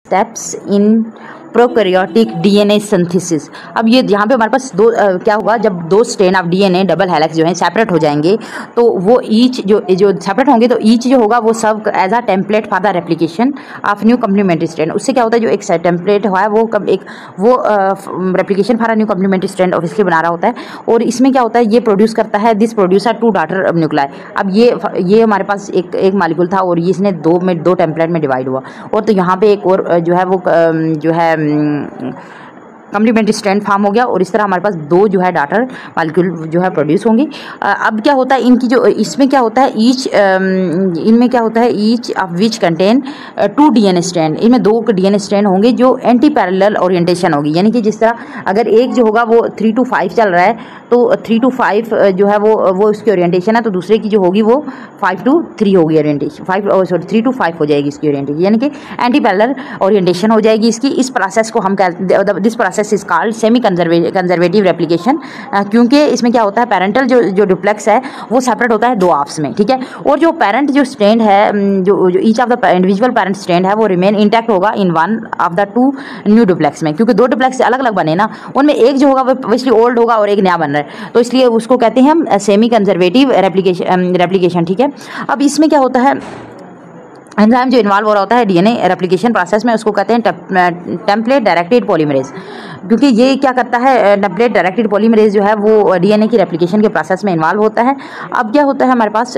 Steps in prokaryotic DNA synthesis. अब ये यहाँ पे हमारे पास क्या होगा, जब दो strand of DNA double helix जो है सेपरेट हो जाएंगे तो वो ईच जो सेपरेट होंगे तो ईच जो होगा वो सब as a template for the replication of new complementary strand. उससे क्या होता है, जो एक टेम्पलेट हुआ है वो replication for a new complementary strand obviously बना रहा होता है। और इसमें क्या होता है, ये प्रोड्यूस करता है this producer two daughter nuclei. अब ये हमारे पास एक मालिक्यूल था और ये इसने दो टेम्पलेट में डिवाइड हुआ, और तो यहाँ पे एक और जो है वो जो है कम्प्लीमेंट्री स्ट्रैंड फॉर्म हो गया, और इस तरह हमारे पास दो जो है डॉटर मॉलिक्यूल जो है प्रोड्यूस होंगे। अब क्या होता है, इनकी जो इसमें क्या होता है, इनमें क्या होता है, each of which contain 2 DNA strand. इनमें 2 डीएनए स्ट्रैंड होंगे जो एंटी पैरेलल ओरिएंटेशन होगी, यानी कि जिस तरह अगर एक जो होगा वो 3 to 5 चल रहा है तो 3 to 5 जो है वो उसकी ओरिएंटेशन है, तो दूसरे की जो होगी वो 5 to 3 होगी ओरिएंटेशन, 3 to 5 हो जाएगी इसकी ओरिएंटेशन, यानी कि एंटी पैरेलल ओरिएंटेशन हो जाएगी इसकी। इस प्रोसेस को हम this process is called semi conservative replication, क्योंकि इसमें क्या होता है, पेरेंटल जो डुप्लेक्स है वो सेपरेट होता है 2 हाफ्स में, ठीक है। और जो पेरेंट जो स्ट्रैंड है, जो each of the individual parent strand है वो रिमेन इंटैक्ट होगा in one of the 2 new duplex में, क्योंकि 2 डुप्लेक्स अलग अलग बने ना, उनमें एक जो होगा वो इसलिए ओल्ड होगा और एक नया बन रहा है, तो इसलिए उसको कहते हैं हम सेमी कंजर्वेटिव रेप्लिकेशन, ठीक है। अब इसमें क्या होता है, एंजाइम जो इन्वॉल्व हो रहा होता है डीएनए रेप्लिकेशन प्रोसेस में, उसको कहते हैं टेम्पलेट डायरेक्टेड पॉलीमरेज, क्योंकि ये क्या करता है, टेम्पलेट डायरेक्टेड पॉलीमरेज जो है वो डीएनए की रेप्लिकेशन के प्रोसेस में इन्वॉल्व होता है। अब क्या होता है हमारे पास,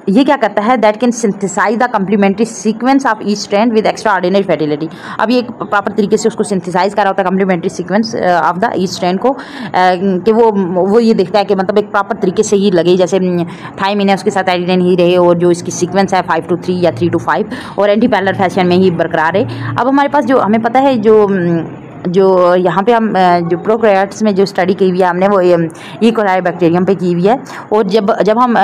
ये क्या करता है, that can synthesize the complementary sequence of each strand with extraordinary fertility. अब ये एक प्रॉपर तरीके से उसको सिंथेसाइज कर रहा होता है complementary sequence of the each strand को, कि वो ये देखता है कि मतलब एक प्रॉपर तरीके से ही लगे, जैसे थाइमिन है उसके साथ एडिनिन ही रहे, और जो इसकी सीक्वेंस है 5 to 3 या 3 to 5 और एंटी पैरेलल फैशन में ही बरकरार है। अब हमारे पास जो हमें पता है, जो यहाँ पे हम जो प्रोकैरियोट्स में जो स्टडी की हुई है हमने, वो ई कोलाई बैक्टीरियम पे की हुई है। और जब हम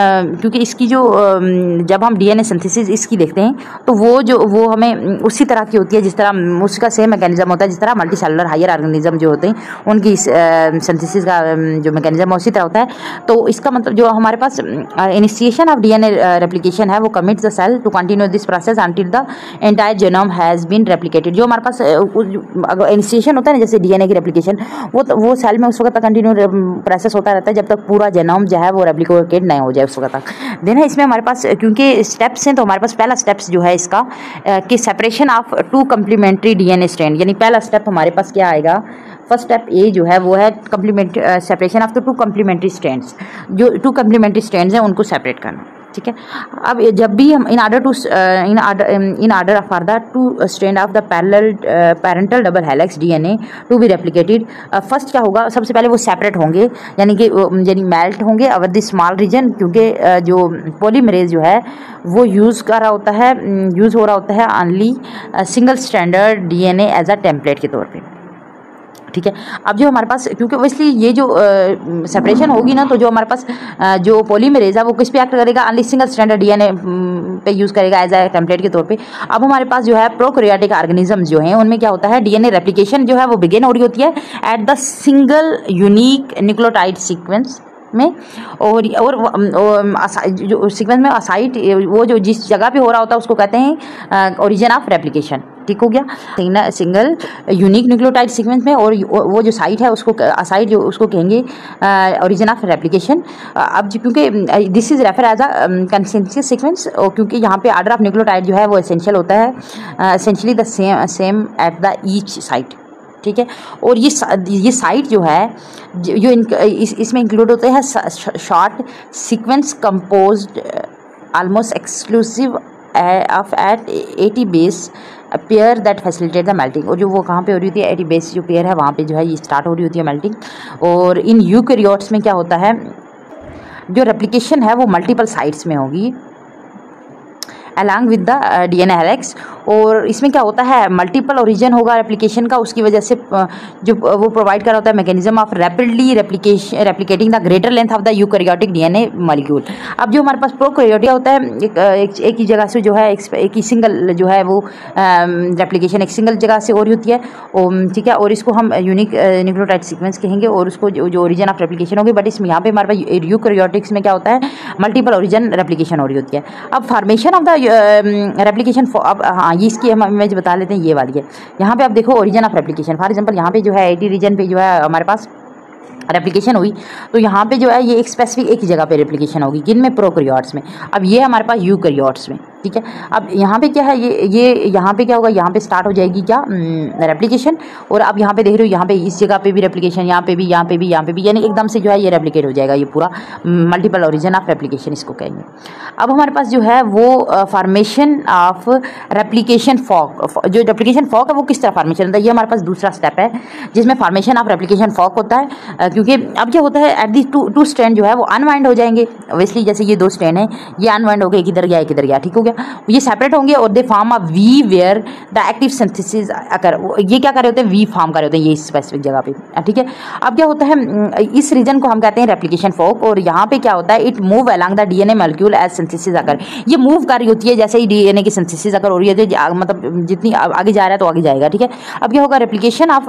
क्योंकि इसकी जब हम डीएनए सिंथेसिस इसकी देखते हैं तो वो हमें उसी तरह की होती है जिस तरह उसका सेम मैकेनिज्म होता है, जिस तरह मल्टी सेलुलर हायर ऑर्गेनिज्म जो होते हैं उनकी सिंथेसिस का जो मैकेनिज्म उसी तरह होता है। तो इसका मतलब जो हमारे पास इनिशिएशन ऑफ डीएनए रेप्लिकेशन है वो commits the cell to continue this process until the entire genome has been replicated. जो हमारे पास इनिशिएशन होता है ना, जैसे डीएनए की रेप्लिकेशन, वो सेल में उस वक्त तक कंटिन्यू प्रोसेस होता रहता है जब तक पूरा जीनोम जो है वो रेप्लिकेट नहीं हो जाए उस वक्त तक। देन है इसमें हमारे पास क्योंकि स्टेप्स हैं, तो हमारे पास पहला स्टेप्स जो है इसका कि separation of 2 complementary DNA strand, यानी पहला स्टेप हमारे पास क्या आएगा, फर्स्ट स्टेप ए जो है वो है separation of the 2 complementary strands, जो 2 कम्प्लीमेंट्री स्ट्रैंड्स हैं उनको सेपरेट करना, ठीक है। अब जब भी हम in order for the 2 strand of the parental double helix DNA to be replicated, first क्या होगा, सबसे पहले वो सेपरेट होंगे, यानी मेल्ट होंगे ओवर द स्मॉल रीजन, क्योंकि जो पॉलीमरेज जो है वो यूज़ हो रहा होता है only single standard DNA as a template के तौर पे, ठीक है। अब जो हमारे पास, क्योंकि इसलिए ये जो सेपरेशन होगी ना, तो जो हमारे पास जो पॉलीमरेज है वो किस पे एक्ट करेगा, ओनली सिंगल स्टैंडर्ड डीएनए पे यूज़ करेगा एज ए टेम्पलेट के तौर पे। अब हमारे पास जो है प्रोकैरियोटिक ऑर्गेनिज्म जो हैं उनमें क्या होता है, डीएनए रेप्लिकेशन जो है वो बिगिन हो रही होती है at the single unique nucleotide sequence में, और जो सीक्वेंस में साइट वो जो जिस जगह पे हो रहा होता है उसको कहते हैं ओरिजिन ऑफ रेप्लिकेशन, ठीक हो गया, सिंगल यूनिक न्यूक्लियोटाइड सीक्वेंस में, और वो जो साइट है उसको साइट जो उसको कहेंगे ओरिजिन ऑफ रेप्लिकेशन। अब क्योंकि this is refer as a consensus sequence, और क्योंकि यहाँ पे ऑर्डर ऑफ न्यूक्लियोटाइड जो है वो एसेंशियल होता है, essentially the same at the each site, ठीक है। और ये साइट जो है जो इसमें इंक्लूड होते हैं short sequence composed almost exclusive of at 80 base pair that facilitate the melting. और जो वो कहाँ पे हो रही होती है, 80 बेस जो पेयर है वहाँ पे जो है ये स्टार्ट हो रही होती है मेल्टिंग। और इन यूकैरियोट्स में क्या होता है, जो रेप्लिकेशन है वो मल्टीपल साइट्स में होगी along with the DNA helix. और इसमें क्या होता है, मल्टीपल ओरिजिन होगा रेप्लिकेशन का, उसकी वजह से जो वो प्रोवाइड कर रहा होता है mechanism of rapidly replicating the greater length of the eukaryotic DNA molecule. अब जो हमारे पास प्रोकैरियोटिक होता है एक ही जगह से जो है एक ही सिंगल जो है वो रेप्लिकेशन एक सिंगल जगह से हो रही होती है, ठीक है। और इसको हम यूनिक न्यूक्लियोटाइड सीक्वेंस कहेंगे, और उसको जो ओरिजिन ऑफ रेप्लिकेशन होगी। बट इसमें यहाँ पे हमारे पास यूकैरियोटिक्स में क्या होता है, मल्टीपल ओरिजिन रेप्लिकेशन हो रही होती है। अब फॉर्मेशन ऑफ द रेप्लिकेशन अब हाँ ये इसकी हम इमेज बता लेते हैं, ये वाली है। यहाँ पे आप देखो origin of replication, for example यहाँ पे जो है 80 रीजन पे जो है हमारे पास रेप्लिकेशन हुई, तो यहाँ पे जो है ये एक स्पेसिफिक एक जगह पे रेप्लिकेशन होगी, किन में? प्रोकैरियोट्स में। अब ये हमारे पास यूकैरियोट्स में, ठीक है। अब यहाँ पे क्या है, ये यहाँ पे क्या होगा, यहाँ पे स्टार्ट हो जाएगी क्या रेप्लिकेशन, और अब यहाँ पे देख रहे हो यहाँ पे इस जगह पे भी रेप्लिकेशन, यहाँ पे भी, यहाँ पे भी, यहाँ पे भी, यानी एकदम से जो है ये रेप्लिकेट हो जाएगा, ये पूरा मल्टीपल ओरिजिन ऑफ रेप्लिकेशन इसको कहेंगे। अब हमारे पास जो है वो फॉर्मेशन ऑफ रेप्लिकेशन फॉक, जो रेप्लिकेशन फॉक है वो किस तरह फॉर्मेशन होता है, ये हमारे पास दूसरा स्टेप है जिसमें फॉर्मेशन ऑफ रेप्लिकेशन फॉक होता है। क्योंकि अब क्या होता है, एट दी टू स्ट्रैंड जो है वो अनवाइंड हो जाएंगे, ऑब्वियसली जैसे ये 2 स्ट्रैंड है, ये अनवाइंड हो गए, एक इधर गया एक इधर गया, ठीक हो गया, ये सेपरेट होंगे और they form a V where the active synthesis occur, ये क्या कर रहे होते हैं, वी फॉर्म कर रहे होते हैं ये स्पेसिफिक जगह पे, ठीक है। अब क्या होता है, इस रीजन को हम कहते हैं रेप्लिकेशन फॉक, और यहाँ पे क्या होता है, it move along the DNA molecule as synthesis occur, ये मूव कर रही होती है जैसे ही डीएनए की सिंथेसिस अगर हो रही है, तो मतलब जितनी आगे जा रहा है तो आगे जाएगा, ठीक है। अब क्या होगा, replication of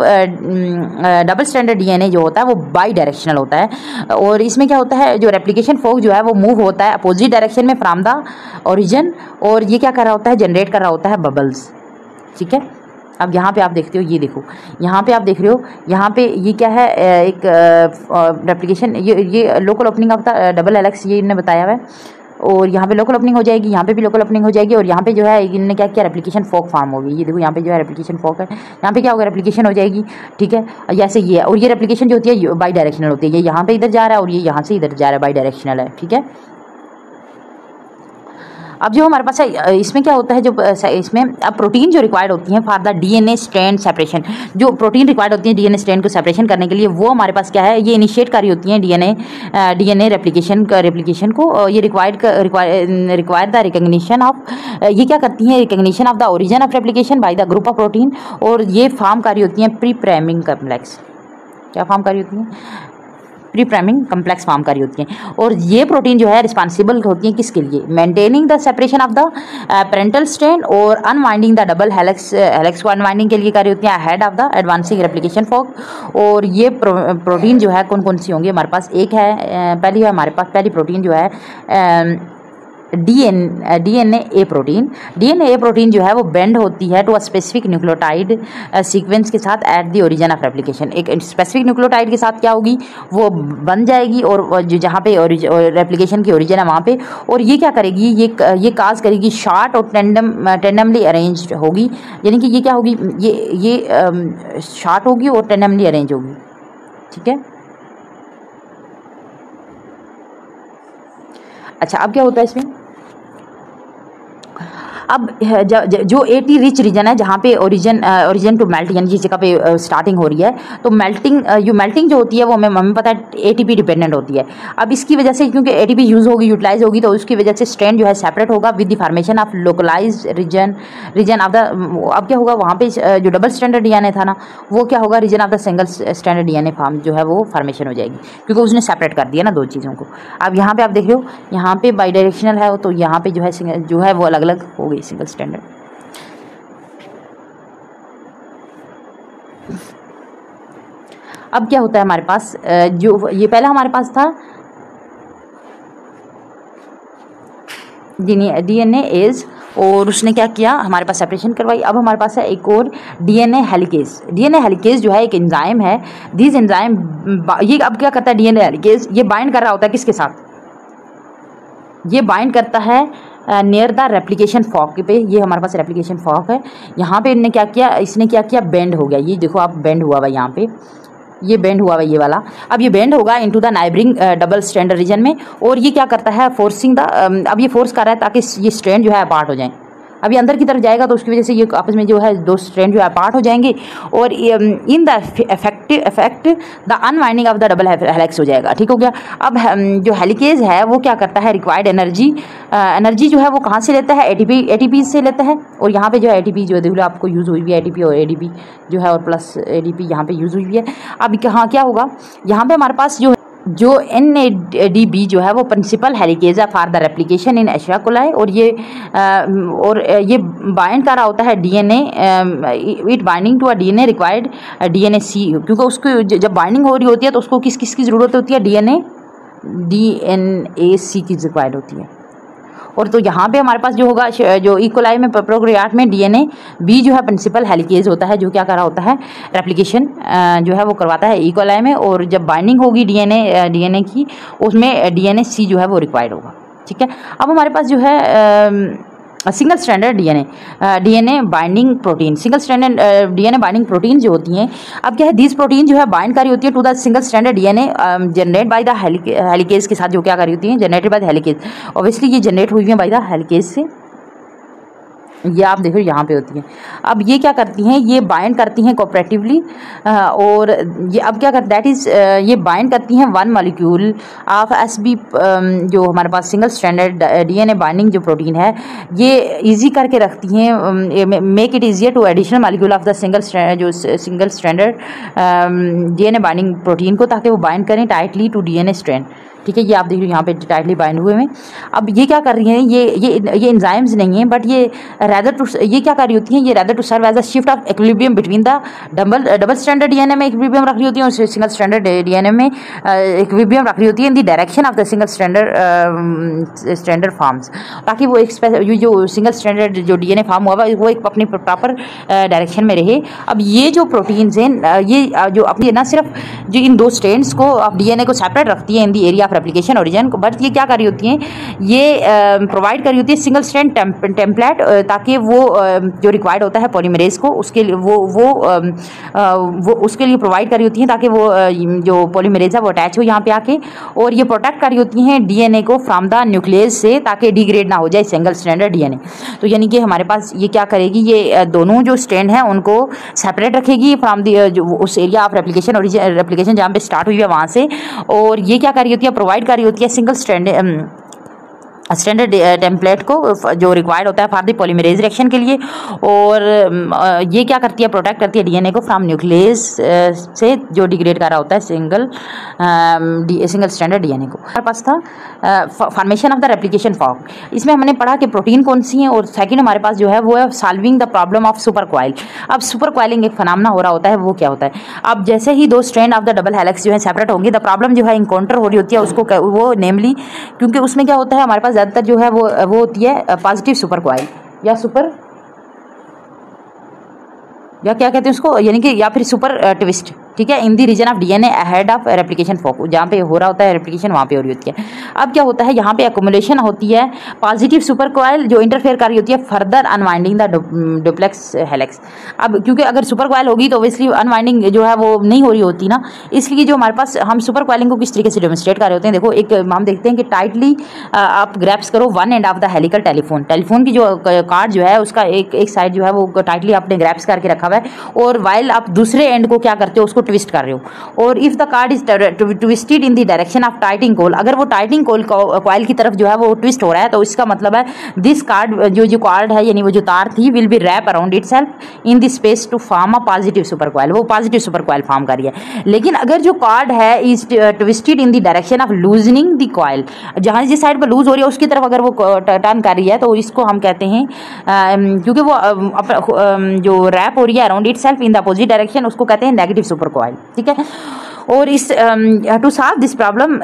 double stranded DNA जो होता है वो बाई डायरेक्शनल होता है, और इसमें क्या होता है, जो रेप्लिकेशन फॉक जो है वो मूव होता है अपोजिट डायरेक्शन में फ्रॉम द ओरिजिन, और ये क्या कर रहा होता है, जनरेट कर रहा होता है बबल्स, ठीक है। अब यहाँ पे आप देखते हो, ये देखो यहाँ पे आप देख रहे हो, यहाँ पे ये क्या है, एक रेप्लिकेशन, ये local opening of the double helix, ये इन्होंने बताया हुआ है, और यहाँ पे लोकल ओपनिंग हो जाएगी, यहाँ पे भी लोकल ओपनिंग हो जाएगी, और यहाँ पे जो है इन्होंने क्या किया, रेप्लिकेशन फॉक फॉर्म होगी, ये देखो यहाँ पे जो है रेप्लिकेशन फॉक है, यहाँ पे क्या होगा, रेप्लिकेशन हो जाएगी, ठीक है, जैसे ये है, और ये रेप्लिकेशन जो होती है बाई डायरेक्शनल होती है, ये यहाँ पे इधर जा रहा है और ये यहाँ से इधर जा रहा है, बाई डायरेक्शनल है, ठीक है। अब जो हमारे पास है इसमें क्या होता है, जो इसमें अब प्रोटीन जो रिक्वायर्ड होती हैं for the DNA strand separation, जो प्रोटीन रिक्वायर्ड होती है डीएनए स्ट्रैंड को सेपरेशन करने के लिए, वो हमारे पास क्या है, ये इनिशिएट कर रही होती हैं डीएनए रेप्लिकेशन को, ये रिक्वायर द रिकग्निशन ऑफ, ये क्या करती हैं, recognition of the origin of replication by the group of protein, और ये फॉर्म कर रही होती हैं प्री प्राइमिंग कम्प्लेक्स, क्या फॉर्म कर रही होती हैं, प्री प्राइमिंग कम्प्लेक्स फॉर्म कर रही होती हैं, और ये प्रोटीन जो है रिस्पॉन्सिबल होती हैं किसके लिए, maintaining the separation of the parental strand, और अनवाइंडिंग द डबल हेलिक्स को अनवाइंडिंग के लिए कर रही होती हैं head of the advancing replication fork. और ये प्रोटीन जो है कौन कौन सी होंगी हमारे पास, एक है पहली है हमारे पास, पहली प्रोटीन जो है डीएनए प्रोटीन जो है वो बेंड होती है to a specific nucleotide sequence के साथ at the origin of replication, एक स्पेसिफिक न्यूक्लियोटाइड के साथ क्या होगी, वो बन जाएगी, और जो जहाँ पे रेप्लिकेशन की ओरिजिन है वहाँ पे, और ये क्या करेगी, ये काज करेगी शॉर्ट और टेंडमली अरेंज होगी, यानी कि ये क्या होगी, ये शॉर्ट होगी और टेंडमली अरेंज होगी, ठीक है। अच्छा अब क्या होता है इसमें, अब जो 80 रिच रीजन है जहाँ पे ओरिजिन टू मेल्ट, यानी जिस जगह पे स्टार्टिंग हो रही है, तो मेल्टिंग जो होती है वो हमें पता है एटीपी डिपेंडेंट होती है। अब इसकी वजह से क्योंकि एटीपी यूज़ होगी, यूटिलाइज होगी, तो उसकी वजह से स्ट्रैंड जो है सेपरेट होगा with the formation of localize region of the, अब क्या होगा वहाँ पे जो डबल स्टैंडर्ड डीएनए था ना, वो क्या होगा, region of the single standard DNA form जो है वो फॉर्मेशन हो जाएगी, क्योंकि उसने सेपरेट कर दिया ना दो चीज़ों को। अब यहाँ पे आप देख रहे हो, यहाँ पे बाई डायरेक्शनल है, तो यहाँ पे जो है वो अलग अलग हो गई सिंगल स्टैंडर्ड। अब क्या होता है हमारे पास, जो ये पहला हमारे पास था डीएनए एज, और उसने क्या किया, हमारे पास सेपरेशन करवाई। अब हमारे पास है एक और डीएनए हेलिकेज जो है एक एंजाइम है, दिस एंजाइम ये अब क्या करता है, डीएनए हेलिकेज ये बाइंड कर रहा होता है किसके साथ, ये बाइंड करता है नियर द रेप्लिकेशन फॉक पे, ये हमारे पास रेप्लिकेशन फॉक है। यहाँ पे इसने क्या किया, बेंड हो गया, ये देखो आप बेंड हुआ हुआ यहाँ पे, ये बेंड हुआ हुआ ये वाला, अब ये बेंड होगा into the neighbouring double strand region में, और ये क्या करता है, फोर्सिंग द, अब ये फोर्स कर रहा है ताकि ये स्ट्रैंड जो है अपार्ट हो जाए। अब ये अंदर की तरफ जाएगा तो उसकी वजह से ये आपस में जो है दो स्ट्रैंड जो है अपार्ट हो जाएंगे, और in the effect the unwinding of the double helix हो जाएगा, ठीक हो गया। अब जो हेलिकेज है वो क्या करता है, रिक्वायर्ड एनर्जी जो है वो कहाँ से लेता है, एटीपी से लेता है, और यहाँ पे जो है एटीपी जो है आपको यूज़ हुई हुई है, एटीपी और एडीपी जो है, और प्लस एडीपी यहाँ पे यूज़ हुई हुई है। अब कहाँ क्या होगा, यहाँ पे हमारे पास जो NADP जो है वो प्रिंसिपल हेलिकेज है for the replication in Asia coli, और ये बाइंड कर रहा होता है DNA, it binding to a DNA required DNAC, क्योंकि उसको जब बाइंडिंग हो रही होती है तो उसको किसकी ज़रूरत होती है, DNAC की रिक्वायर्ड होती है। और तो यहाँ पे हमारे पास जो होगा जो इकोलाई में प्रोकैरियोट में डीएनए बी जो है प्रिंसिपल हेलिकेज होता है, जो क्या कर रहा होता है रेप्लिकेशन जो है वो करवाता है इकोलाई में, और जब बाइंडिंग होगी डीएनए की उसमें डीएनए सी जो है वो रिक्वायर्ड होगा। ठीक है, अब हमारे पास जो है single stranded DNA binding protein, single stranded DNA binding protein जो होती हैं, अब क्या है दिस प्रोटीन जो है बाइंड करी होती है to the single stranded DNA generate by the helicase के साथ, जो क्या करी होती है generated by the helicase. Obviously ये जनरेट हुई है बाय द हेलिकेज से, ये आप देखो यहाँ पे होती है। अब ये क्या करती हैं, ये बाइंड करती हैं कोऑपरेटिवली, और ये अब क्या कर दैट इज़ ये बाइंड करती हैं वन मॉलिक्यूल ऑफ एसबी, जो हमारे पास सिंगल स्ट्रैंडर्ड डीएनए बाइंडिंग जो प्रोटीन है ये इजी करके रखती हैं, make it easier to additional molecule of the single stranded DNA binding protein को, ताकि वो बाइंड करें टाइटली टू डीएनए स्ट्रैंड। ठीक है, ये आप देख लो यहाँ पे टाइटली बाइंड हुए हैं। अब ये क्या कर रही हैं, ये एंजाइम्स नहीं है, बट ये क्या कर रही होती हैं, ये rather to serve as a shift of equilibrium between the double standard DNA में इक्विलिब्रियम रख रही होती है और सिंगल स्टैंडर्ड डीएनए में इक्विलिब्रियम रख रही होती है in the direction of the single standard forms, ताकि वो जो सिंगल स्टैंडर्ड जो डीएनए फॉर्म हुआ वो एक अपनी प्रॉपर डायरेक्शन में रहे। अब ये जो प्रोटीन्स हैं ये जो अपनी ना सिर्फ जो इन दो स्ट्रैंड्स को ऑफ डीएनए को सेपरेट रखती है in the area of replication origin को, बट ये क्या कर रही होती हैं, ये प्रोवाइड कर रही होती है सिंगल स्ट्रैंड टेम्पलेट, ताकि वो जो रिक्वायर्ड होता है पॉलीमरेज को उसके लिए वो उसके लिए प्रोवाइड कर रही होती हैं, ताकि वो जो पॉलीमरेज है वो अटैच हो यहाँ पे आके, और ये प्रोटेक्ट कर रही होती हैं डीएनए को फ्रॉम द न्यूक्लियस से, ताकि डिग्रेड ना हो जाए सिंगल स्ट्रैंडर्ड डीएनए। तो यानी कि हमारे पास ये क्या करेगी, ये दोनों जो स्ट्रैंड हैं उनको सेपरेट रखेगी फ्रॉम द उस एरिया ऑफ रेप्लिकेशन जहाँ पे स्टार्ट हुई है वहाँ से, और ये क्या कर रही होती है, प्रोवाइड कर रही होती है सिंगल स्टैंडर्ड टेम्पलेट को जो रिक्वायर्ड होता है फॉर द पॉलीमरेज रिएक्शन के लिए, और ये क्या करती है, प्रोटेक्ट करती है डीएनए को फ्रॉम न्यूक्लियस से जो डिग्रेड कर रहा होता है सिंगल स्टैंडर्ड डीएनए को। हमारे पास था formation of the replication form, इसमें हमने पढ़ा कि प्रोटीन कौन सी हैं, और सेकंड हमारे पास जो है वो है solving the problem of super coil. अब सुपर क्वाइलिंग एक फनामना हो रहा होता है, वो क्या होता है, अब जैसे ही दो strand of the double helix जो है सेपरेट होंगी, द प्रॉब्लम जो है इनकाउंटर हो रही होती है उसको, वो नेमली क्योंकि उसमें क्या होता है हमारे पास ज़्यादातर जो है वो होती है पॉजिटिव सुपर क्वाइल या क्या कहते हैं उसको, यानी कि या फिर सुपर ट्विस्ट। ठीक है, in the region of DNA ahead of replication fork, जहाँ पे हो रहा होता है रेप्लिकेशन वहाँ पे हो रही होती है। अब क्या होता है, यहाँ पे एक्युमुलेशन होती है पॉजिटिव सुपर कॉइल जो इंटरफेयर कर रही होती है further unwinding the duplex helix. अब क्योंकि अगर सुपर कॉइल होगी तो ऑब्वियसली अनवाइंडिंग जो है वो नहीं हो रही होती ना, इसलिए जो हमारे पास हम सुपर कॉइलिंग को किस तरीके से डेमोन्स्ट्रेट कर रहे होते हैं, देखो एक हम देखते हैं कि टाइटली आप ग्रैप्स करो one end of the helical telephone की जो कार्ड जो है उसका एक साइड जो है वो टाइटली आपने ग्रैप्स करके रखा हुआ है, और वाइल आप दूसरे एंड को क्या करते हो, उसको ट्विस्ट कर रहे हो, और if the cord is twisted in the direction of tightening coil, अगर वो टाइटिंग कोल कॉइल की तरफ जो है वो ट्विस्ट हो रहा है, तो इसका मतलब है दिस कार्ड जो कार्ड है यानी वो जो तार थी will be wrap around itself in the space to form a positive super coil, वो पॉजिटिव सुपर कॉइल फॉर्म कर रही है। लेकिन अगर जो कार्ड है is twisted in the direction of loosening the coil, जहाँ जिस साइड पर लूज हो रही है उसकी तरफ अगर वो टर्न कर रही है, तो इसको हम कहते हैं क्योंकि वो जो रैप हो रही है around itself in the opposite direction, उसको कहते हैं नेगेटिव सुपर कॉइल। ठीक है, और इस to solve this problem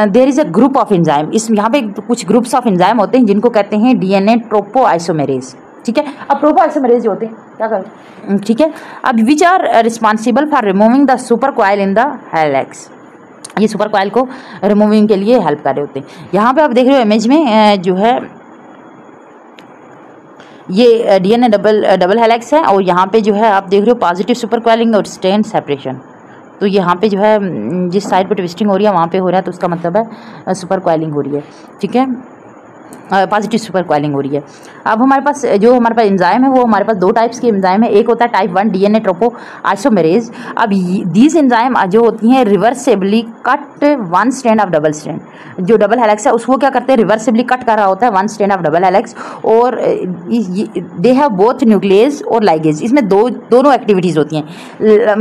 there is a group of enzyme, इस यहाँ पे कुछ ग्रुप्स ऑफ एंजाइम होते हैं जिनको कहते हैं डीएनए ट्रोपोआइसोमेरेज। ठीक है, अब ट्रोपोआइसोमेरेज जो होते हैं क्या करें, ठीक है, अब which are responsible for removing the super coil in the helix, ये सुपर कॉइल को रिमूविंग के लिए हेल्प कर रहे होते हैं। यहाँ पे आप देख रहे हो इमेज में जो है ये डीएनए डबल हेलिक्स है, और यहाँ पे जो है आप देख रहे हो पॉजिटिव सुपर कॉइलिंग और स्ट्रैंड सेपरेशन, तो यहाँ पे जो है जिस साइड पे ट्विस्टिंग हो रही है वहाँ पे हो रहा है, तो उसका मतलब है सुपर कॉइलिंग हो रही है। ठीक है, पॉजिटिव सुपर कॉइलिंग हो रही है। अब हमारे पास एंजाइम है वो हमारे पास दो टाइप्स के एंजाइम है, एक होता है टाइप 1 डीएनए ट्रोपोआइसोमेरेज। अब दीज एंजाइम जो होती हैं reversibly cut one strand of double strand, जो डबल हेलिक्स है उसको क्या करते हैं रिवर्सिबली कट कर रहा होता है one strand of double helix, और दे हैव बोथ न्यूक्लियस और लाइगेज, इसमें दोनों एक्टिविटीज़ होती हैं,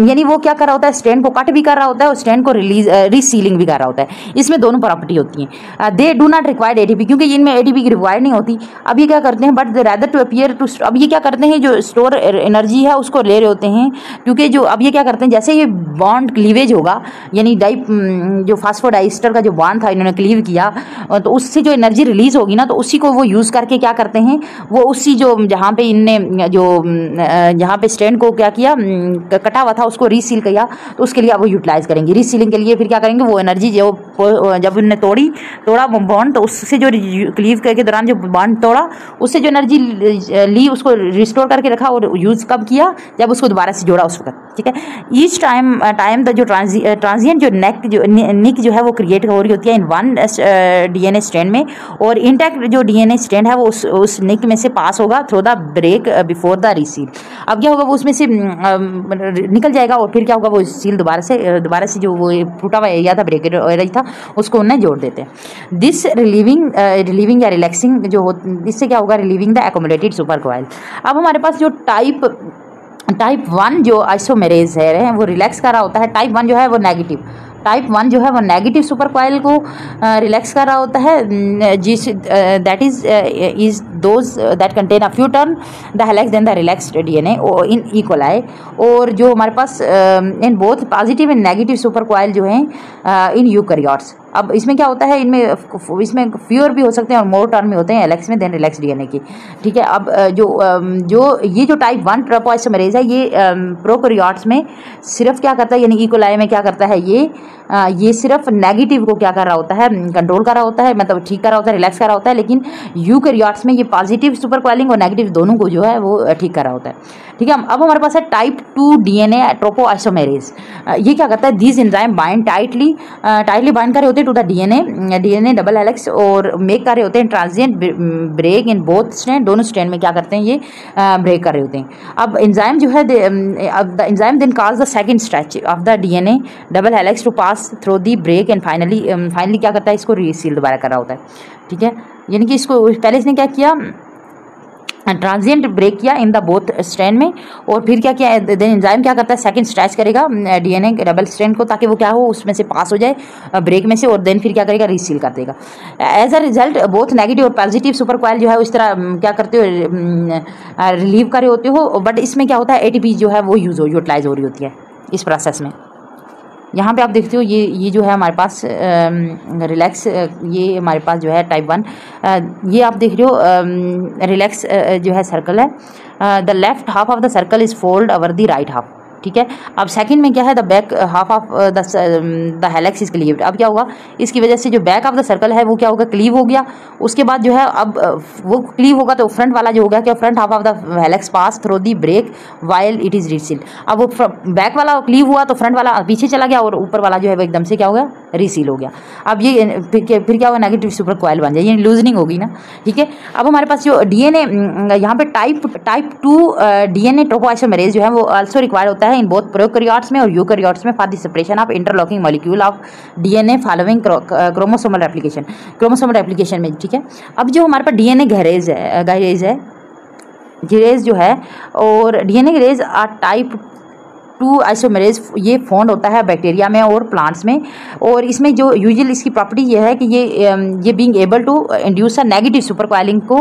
यानी वो क्या कर रहा होता है स्ट्रैंड को कट भी कर रहा होता है और स्ट्रैंड को रीसीलिंग भी कर रहा होता है, इसमें दोनों प्रॉपर्टी होती हैं। They do not required ATP, क्योंकि इनमें एटीपी की रिक्वायर्ड नहीं होती। अब ये क्या करते हैं, but rather to appear to, अब ये क्या करते हैं, जो स्टोर एनर्जी है उसको ले रहे होते हैं, क्योंकि जो अब ये क्या करते हैं, जैसे ये बॉन्ड क्लीवेज होगा, यानी जो फास्फोडाइस्टर का जो बॉन्ड था इन्होंने क्लीव किया, तो उससे जो एनर्जी रिलीज होगी ना, तो उसी को वो यूज़ करके क्या करते हैं, वो उसी जो जहाँ पे इनने जो जहाँ पे स्ट्रैंड को क्या किया, कटा हुआ था, उसको रीसील किया, तो उसके लिए अब वो यूटिलाइज करेंगे। रीसीलिंग के लिए फिर क्या करेंगे, वो एनर्जी जो जब उन्होंने तोड़ा बॉन्ड, तो उससे जो क्लीव के दौरान जो बॉन्ड तोड़ा, उससे जो एनर्जी ली उसको रिस्टोर करके रखा, और यूज़ कब किया, जब उसको दोबारा से जोड़ा उस वक्त। ठीक है, ईच टाइम द जो ट्रांजिएंट जो निक जो है वो क्रिएट हो रही होती है इन वन डीएनए स्ट्रैंड में, और इंटैक्ट जो डीएनए स्ट्रैंड है वो उस निक में से पास होगा through the break before the reseal. अब क्या होगा, वो उसमें से निकल जाएगा, और फिर क्या होगा, वो सील दोबारा से जो वो टूटा हुआ एरिया था, ब्रेकेट एरिया था, उसको उन्हें जोड़ देते हैं। दिस रिलीविंग या रिलैक्सिंग जो हो, इससे क्या होगा, relieving the accumulated super coil. अब हमारे पास जो टाइप 1 जो आइसोमेरेज है वो रिलैक्स कर रहा होता है। टाइप 1 जो है वो नेगेटिव, टाइप 1 जो है वो नेगेटिव सुपर कॉइल को रिलैक्स कर रहा होता है, जिस that is those that contain a few turn the helix than the relaxed DNA in equally. और जो हमारे पास in both positive and negative super coil जो हैं इन यूकैरियोट्स। अब इसमें क्या होता है, इसमें फ्यूअर भी हो सकते हैं और मोर टर्म में होते हैं एलेक्स में देन रिलैक्स डीएनए की। ठीक है, अब जो टाइप 1 ट्रोपोआइसोमेरेज है, ये प्रोकैरियोट्स में सिर्फ क्या करता है, यानी इकोलाई में क्या करता है, ये सिर्फ नेगेटिव को क्या कर रहा होता है, कंट्रोल कर रहा होता है, मतलब ठीक कर रहा होता है, रिलैक्स कर रहा होता है। लेकिन यूकैरियोट्स में ये पॉजिटिव सुपर कॉइलिंग और नेगेटिव दोनों को जो है वो ठीक कर रहा होता है। ठीक है, अब हमारे पास है टाइप 2 डीएनए ट्रोपोआइसोमेरेज। ये क्या करता है, these enzyme bind tightly bind कर रहे होते हैं to the DNA double helix, और मेक कर रहे होते हैं transient break in both strand, दोनों स्ट्रैंड में क्या करते हैं, ये ब्रेक कर रहे होते हैं। अब एंजाइम जो है, the enzyme then cause the second stretch of the DNA double helix to pass through the break, and finally क्या करता है, इसको रीसील दोबारा कर रहा होता है। ठीक है, यानी कि इसको पहले इसने क्या किया, ट्रांजिएंट ब्रेक किया इन द बोथ स्ट्रैंड में, और फिर क्या किया, देन एंजाइम क्या करता है, सेकंड स्ट्रेच करेगा डीएनए डबल स्ट्रैंड को, ताकि वो क्या हो, उसमें से पास हो जाए ब्रेक में से, और देन फिर क्या करेगा, रीसील कर देगा। As a result both negative और पॉजिटिव सुपर कॉइल जो है इस तरह क्या करते हो, रिलीव कर रहे होते हो, बट इसमें क्या होता है, एटीपी जो है वो यूटिलाइज हो रही होती है इस प्रोसेस में। यहाँ पे आप देखते हो ये जो है हमारे पास रिलैक्स, ये हमारे पास जो है टाइप 1, ये आप देख रहे हो रिलैक्स जो है सर्कल है, the left half of the circle is fold over the right half. ठीक है, अब सेकंड में क्या है, the back half of the helix is cleaved. अब क्या होगा, इसकी वजह से जो बैक ऑफ द सर्कल है वो क्या होगा, क्लीव हो गया। उसके बाद जो है अब वो क्लीव होगा तो फ्रंट वाला जो होगा, क्या front half of the helix pass through the break while it is resealed. अब वो बैक वाला क्लीव हुआ तो फ्रंट वाला पीछे चला गया, और ऊपर वाला जो है वो एकदम से क्या हो गया, रीसील हो गया। अब ये फिर क्या होगा, नेगेटिव सुपर कॉइल बन जाए, ये लूजनिंग होगी ना। ठीक है, अब हमारे पास जो डीएनए यहाँ पे टाइप 2 डीएनए ट्रोपोआइसोमेरेज जो है वो आल्सो रिक्वायर्ड होता है इन बोथ प्रोकैरियोट्स में और यूकैरियोट्स में for the separation of interlocking molecule of DNA following chromosomal replication में। ठीक है, अब जो हमारे पास डीएनए गैरेज जो है, और डीएनए गैरेज टाइप 2 आइसोमेरेज ये फाउंड होता है बैक्टीरिया में और प्लांट्स में, और इसमें जो यूजुअल इसकी प्रॉपर्टी ये है कि ये being able to induce a negative super coiling को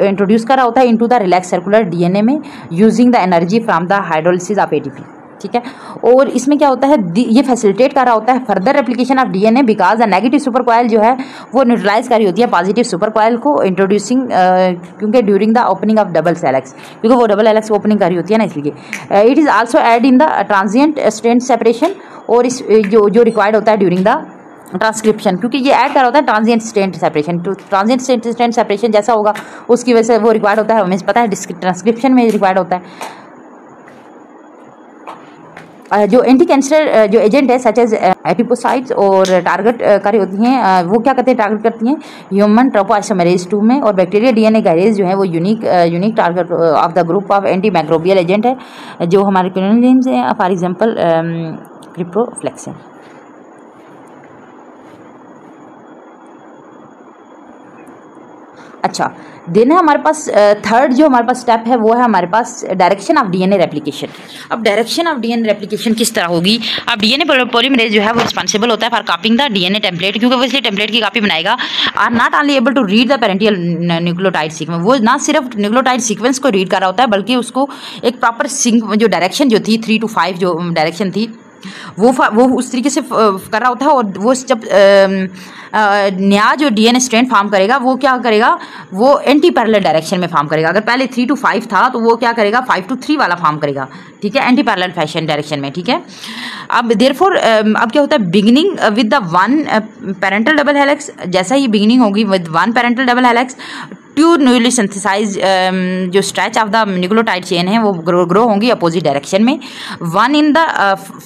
इंट्रोड्यूस करा होता है into the relax circular DNA में using the energy from the hydrolysis of ATP. ठीक है, और इसमें क्या होता है, ये फैसिलिटेट कर रहा होता है further replication of DNA, because the negative super coil जो है वो न्यूट्रलाइज कर रही होती है पॉजिटिव सुपर कॉइल को इंट्रोड्यूसिंग, क्योंकि during the opening of double helix, क्योंकि वो डबल हेलिक्स ओपनिंग कर रही होती है ना, इसलिए it is also aid in the transient strand separation, और इस जो रिक्वायर्ड होता है ड्यूरिंग द ट्रांसक्रिप्शन, क्योंकि ये ऐड कर रहा होता है ट्रांजिएंट स्ट्रैंड सेपरेशन। तो ट्रांजिएंट स्ट्रैंड सेपरेशन जैसा होगा उसकी वजह से वो रिक्वायर्ड होता है, हमें पता है ट्रांसक्रिप्शन में रिक्वायर्ड होता है। जो एंटी कैंसर जो एजेंट है सच एज एडिपोसाइट्स और टारगेट कर होती हैं, वो क्या करते हैं, टारगेट करती हैं ह्यूमन ट्रोपोआइसोमेरेज 2 में, और बैक्टीरिया डीएनए गैरेज जो है वो unique target of the group of anti microbial agent है, जो हमारे क्रिमिनल हैं, फॉर एग्जांपल क्रिप्रोफ्लेक्सिन। अच्छा, देन है हमारे पास थर्ड जो हमारे पास स्टेप है वो है हमारे पास डायरेक्शन ऑफ डीएनए रेप्लिकेशन। अब डायरेक्शन ऑफ डीएनए रेप्लिकेशन किस तरह होगी? अब डीएनए पॉलीमरेज जो है वो रिस्पॉन्सिबल होता है for copying the DNA template, क्योंकि वो इसलिए टेम्पलेट की कॉपी बनाएगा। Are not only able to read the parental nucleotide sequence, वो ना सिर्फ न्यूक्लियोटाइड सीक्वेंस को रीड कर रहा होता है बल्कि उसको एक प्रॉपर जो डायरेक्शन जो थी 3 to 5 जो डायरेक्शन थी वो उस तरीके से कर रहा होता है। और वो जब नया जो डीएनए स्ट्रैंड फॉर्म करेगा वो क्या करेगा, वो एंटी पैरेलल डायरेक्शन में फॉर्म करेगा। अगर पहले 3 to 5 था तो वो क्या करेगा 5 to 3 वाला फॉर्म करेगा, ठीक है, एंटी पैरेलल फैशन डायरेक्शन में, ठीक है। अब देयरफॉर अब क्या होता है, beginning with the 1 parental double helix, जैसा ही बिगिनिंग होगी with 1 parental double helix, 2 newly synthesise जो stretch of the nucleotide chain है वो ग्रो होंगी अपोजिट डायरेक्शन में। 1 in the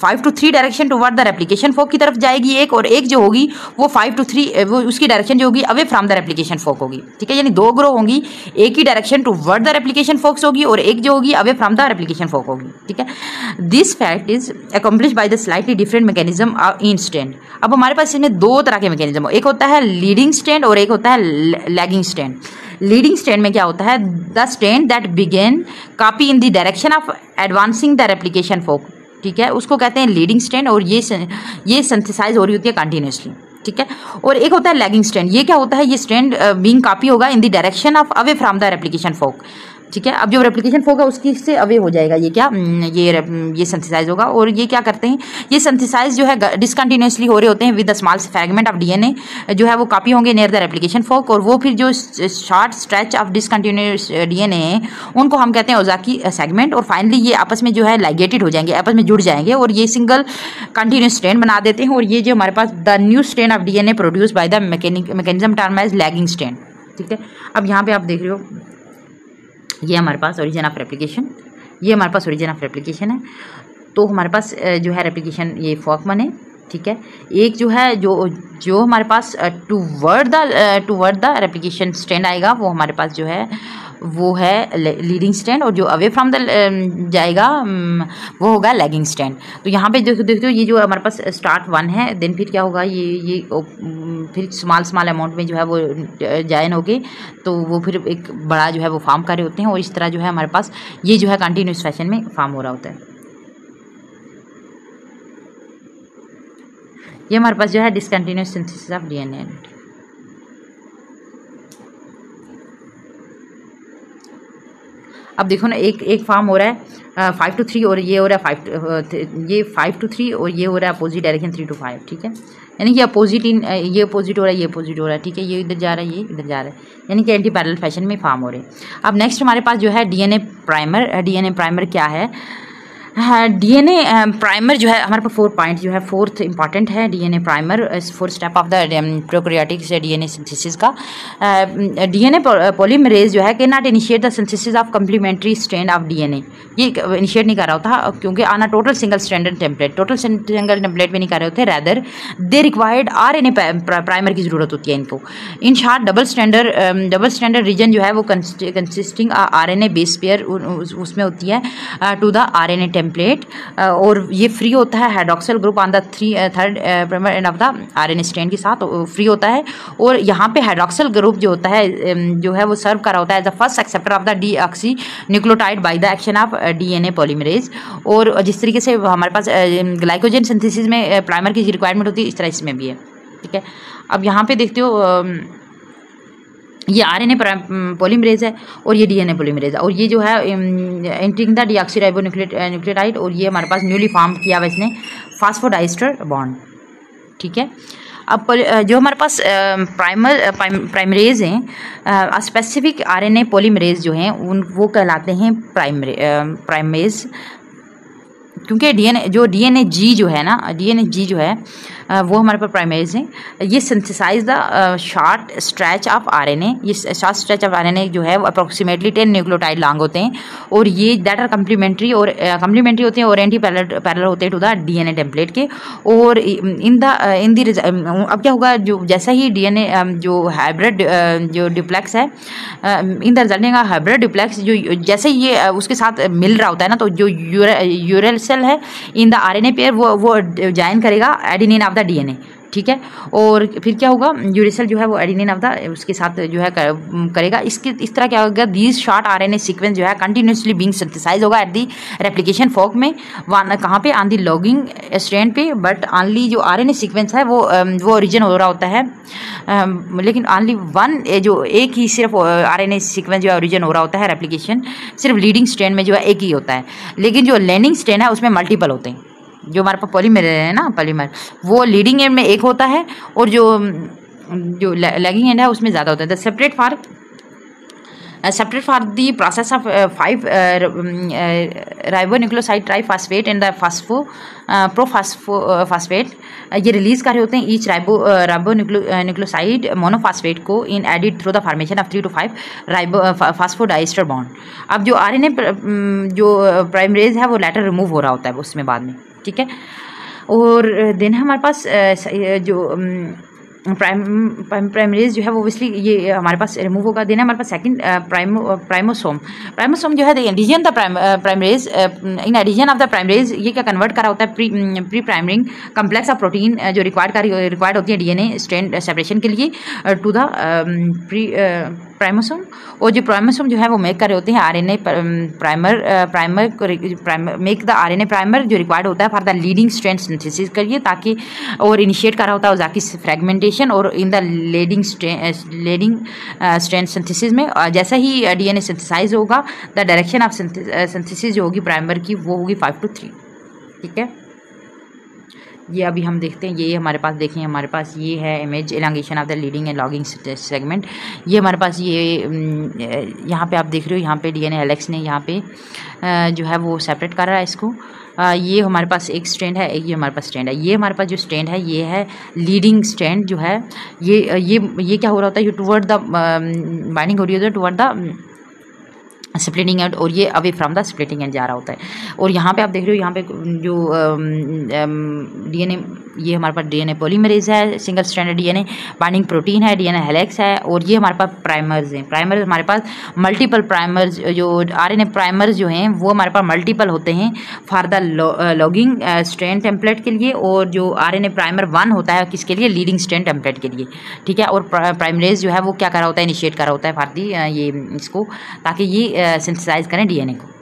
5 to 3 direction toward the replication fork की तरफ जाएगी एक, और एक जो होगी वो 5 to 3 वो उसकी डायरेक्शन जो होगी away from the replication fork होगी, ठीक है। यानी 2 ग्रो होंगी, एक ही direction toward the replication forks होगी और एक जो होगी away from the replication fork होगी, ठीक है। This fact is accomplish by the slightly different mechanism in strand. अब हमारे पास इसमें 2 तरह के मैकेनिज्म, एक होता है लीडिंग स्टैंड और एक होता है लैगिंग स्टैंड। लीडिंग स्टैंड में क्या होता है, the strand that begin copy in the direction of advancing the replication fork, ठीक है, उसको कहते हैं लीडिंग स्टैंड, और ये सिंथेसाइज हो रही होती है कंटिन्यूसली, ठीक है। और एक होता है लैगिंग स्टैंड, ये क्या होता है, ये स्टैंड बीइंग कॉपी होगा in the direction of away from the replication fork, ठीक है। अब जो रेप्लिकेशन फोक है उसकी से अवे हो जाएगा, ये क्या ये सिंथेसाइज होगा। और ये क्या करते हैं, ये सिंथेसाइज जो है डिसकंटिन्यूसली हो रहे होते हैं with the small fragment of DNA जो है वो कॉपी होंगे नियर द रेप्लिकेशन फोक, और वो फिर जो short stretch of discontinuous DNA है उनको हम कहते हैं ओजाकी सेगमेंट, और फाइनली ये आपस में जो है लाइगेटेड हो जाएंगे, आपस में जुड़ जाएंगे और ये सिंगल कंटिन्यूस स्ट्रैंड बना देते हैं। और ये जो हमारे पास the new strand of DNA produce by the mechanism term as lagging strand, ठीक है। अब यहाँ पे आप देख रहे हो ये हमारे पास ओरिजिन ऑफ रेप्लिकेशन, ये हमारे पास ओरिजिन ऑफ रेप्लिकेशन है। तो हमारे पास जो है रेप्लिकेशन ये फॉक वन है, ठीक है। एक जो है जो हमारे पास टूवर्ड द रेप्लिकेशन स्टैंड आएगा वो हमारे पास जो है वो है लीडिंग स्टैंड, और जो अवे फ्रॉम द जाएगा वो होगा लैगिंग स्टैंड। तो यहाँ पे देखते हो ये जो हमारे पास स्टार्ट 1 है, देन फिर क्या होगा, ये फिर स्मॉल अमाउंट में जो है वो जॉइन होके तो वो फिर एक बड़ा जो है वो फॉर्म कर रहे होते हैं, और इस तरह जो है हमारे पास ये जो है कंटिन्यूस फैशन में फॉर्म हो रहा होता है। ये हमारे पास जो है डिसकंटिन्यूस सिंथेसिस ऑफ डीएनए। अब देखो ना, एक फॉर्म हो रहा है 5 to 3 और ये हो रहा है ये 5 to 3 और ये हो रहा है अपोजिट डायरेक्शन 3 to 5, ठीक है। यानी कि अपोजिट ये अपोजिट हो रहा है, ये अपोजिट हो रहा है, ठीक है। ये इधर जा रहा है, ये इधर जा रहा है, यानी कि एंटी पैरेलल फैशन में फॉर्म हो रहे हैं। अब नेक्स्ट हमारे पास जो है डीएनए प्राइमर। डीएनए प्राइमर क्या है, डीएनए प्राइमर जो है हमारे पास 4 पॉइंट जो है, 4th इंपॉर्टेंट है DNA primer, 4th step of the prokaryotic DNA synthesis का। डीएनए पॉलीमरेज जो है can not initiate the synthesis of complementary strand of DNA, ये इनिशिएट नहीं कर रहा होता क्योंकि on a total single stranded template, total single template में नहीं कर रहे होते, rather they required RNA primer की जरूरत होती है इनको। In short double standard region जो है वो कंसिस्टिंग आरएनए बेस पेयर उसमें होती है टू द आरएनए टेम्पलेट, और ये फ्री होता है hydroxyl group on the third primer end of the RNA strand के साथ फ्री होता है। और यहाँ पे हाइड्रोक्सिल ग्रुप जो होता है वो सर्व कर रहा होता है as the first acceptor of the deoxy nucleotide by the action of DNA polymerase. और जिस तरीके से हमारे पास ग्लाइकोजन सिंथेसिस में प्राइमर की रिक्वायरमेंट होती है, इस तरह इसमें भी है, ठीक है। अब यहाँ पे देखते हो ये आरएनए पॉलीमरेज है और ये डीएनए पॉलीमरेज है, और ये जो है एंटरिंग द डीऑक्सीराइबोन्यूक्लियोटाइड, और ये हमारे पास न्यूली फॉर्म किया हुआ इसने फास्फोडाइस्टर बॉन्ड, ठीक है। अब जो हमारे पास प्राइमरेज हैं, स्पेसिफिक आरएनए पॉलीमरेज जो हैं वो कहलाते हैं प्राइमरेज, क्योंकि डीएनए जी जो है ना, डीएनए जी जो है वो हमारे पास प्राइमरीज हैं। ये synthesise the short stretch of RNA, ये शॉर्ट स्ट्रेच ऑफ आरएनए जो है वो अप्रोक्सीमेटली 10 न्यूक्लियोटाइड लॉन्ग होते हैं, और ये दैट आर कम्प्लीमेंट्री होते हैं और एंटी पैरेलल होते हैं टू द डीएनए टेम्पलेट के। और अब क्या होगा, जो जैसा ही डीएनए जो हाइब्रिड जो डिप्लेक्स है in the resulting hybrid diplex जो जैसे ही ये उसके साथ मिल रहा होता है ना, तो जो यूरेल सेल है इन द आरएनए पेयर वो ज्वाइन करेगा एडेनिन ऑफ द डीएनए, ठीक है। और फिर क्या होगा, यूरेसिल जो है वो एडेनिन ऑफ द उसके साथ जो है करेगा। इसके इस तरह क्या होगा, दीज शॉर्ट आरएनए सीक्वेंस जो है कंटिन्यूसली बीइंग सिंथेसाइज होगा एट दी रेप्लिकेशन फॉर्क में, कहाँ पे, ऑन दी लॉगिंग स्ट्रैंड पे। बट ऑनली जो आरएनए सीक्वेंस है वो ओरिजिन हो रहा होता है, लेकिन ऑनली वन, जो एक ही सिर्फ आरएनए सीक्वेंस जो है ओरिजिन हो रहा होता है रेप्लिकेशन, सिर्फ लीडिंग स्ट्रैंड में जो है एक ही होता है। लेकिन जो लैंडिंग स्ट्रैंड है उसमें मल्टीपल होते हैं। जो हमारे पास पॉलीमर है ना, पॉलीमर, वो लीडिंग एंड में एक होता है और जो लैगिंग एंड है उसमें ज़्यादा होता है। The separate for the process of 5 ribonucleoside triphosphate and the pyrophosphate, ये रिलीज कर रहे होते हैं ईच राइबोन्यूक्लियोसाइड मोनोफॉस्फेट को in added through the formation of 3 to 5 phosphodiester bond. अब जो आरएनए जो प्राइमरेज है वो लेटर रिमूव हो रहा होता है उसमें बाद में, ठीक है। और देन हमारे पास जो प्राइमरेज जो है वो ऑब्वियसली ये हमारे पास रिमूव होगा। देना हमारे पास सेकंड प्राइमोसोम जो है addition the primase, in addition of the primase ये क्या कन्वर्ट करा होता है pre priming complex of protein जो रिक्वायर्ड होती है डीएनए स्ट्रैंड सेपरेशन के लिए टू द प्री प्राइमोसोम। और जो प्राइमोसोम जो है वो मेक कर रहे होते हैं RNA primer make the RNA primer जो रिक्वायर्ड होता है for the leading strand synthesis करिए, ताकि और इनिशिएट कर रहा होता है जाकि फ्रेगमेंटेशन और in the leading strand synthesis में। जैसा ही डीएनए सिंथेसाइज होगा, द डायरेक्शन ऑफ सिंथेसिस जो होगी प्राइमर की वो होगी 5 to 3, ठीक है। ये अभी हम देखते हैं, ये हमारे पास देखें, हमारे पास ये है image elongation of the leading and lagging segment. ये हमारे पास ये यहाँ पे आप देख रहे हो, यहाँ पे डीएनए हेलिक्स ने यहाँ पे जो है वो सेपरेट कर रहा है इसको। ये हमारे पास एक स्ट्रैंड है, एक ये हमारे पास स्ट्रैंड है। ये हमारे पास जो स्ट्रैंड है ये है लीडिंग स्ट्रैंड जो है, ये क्या हो रहा होता है, ये टुवर्ड द बाइंडिंग हो रही होती है टुवर्ड द स्प्लिटिंग एंड, और ये away from the splitting and जा रहा होता है। और यहाँ पे आप देख रहे हो, यहाँ पे जो डीएनए, ये हमारे पास डीएनए पॉलीमरेज है, single stranded DNA binding protein है, डीएनए हेलिक्स है। और ये हमारे पास प्राइमर्स हैं। प्राइमर्स हमारे पास मल्टीपल प्राइमर्स, जो आरएनए प्राइमर्स जो हैं वो हमारे पास मल्टीपल होते हैं for the logging strand template के लिए, और जो आरएनए प्राइमर 1 होता है किसके लिए, लीडिंग स्ट्रैंड टेम्पलेट के लिए, ठीक है। और प्राइमरेज जो है वो क्या कर रहा होता है, इनिशिएट कर रहा होता है फॉर दी ये इसको, ताकि ये सिंथेसाइज करें डीएनए को।